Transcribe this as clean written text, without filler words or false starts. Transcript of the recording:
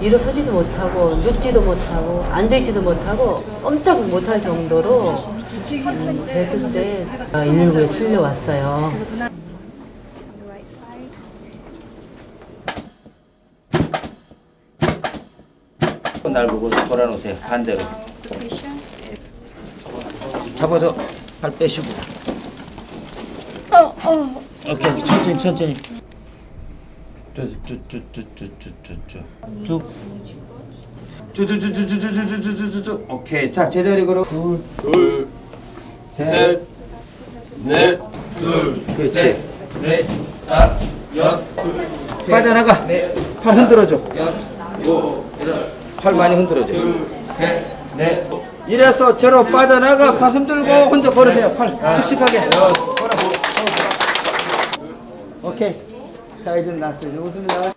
일어서지도 못하고 눕지도 못하고 앉아있지도 못하고 꼼짝 못할 정도로 됐을 때 119에 실려왔어요. 날 보고 돌아놓으세요. 반대로. 잡아서 발 빼시고. 오케이. 천천히. 쭉. 오케이. 자, 제자리 걸어. 둘, 셋, 넷, 그렇지. 셋, 넷, 다섯, 여섯, 빠져나가. 넷, 팔 흔들어줘. 여섯, 일곱, 여덟, 팔 많이 흔들어줘. 둘, 셋, 넷, 이래서 저로 빠져나가. 팔 흔들고 혼자 걸으세요. 팔 씩씩하게. 오케이. 자, 이제 났어요. 이제 웃습니다.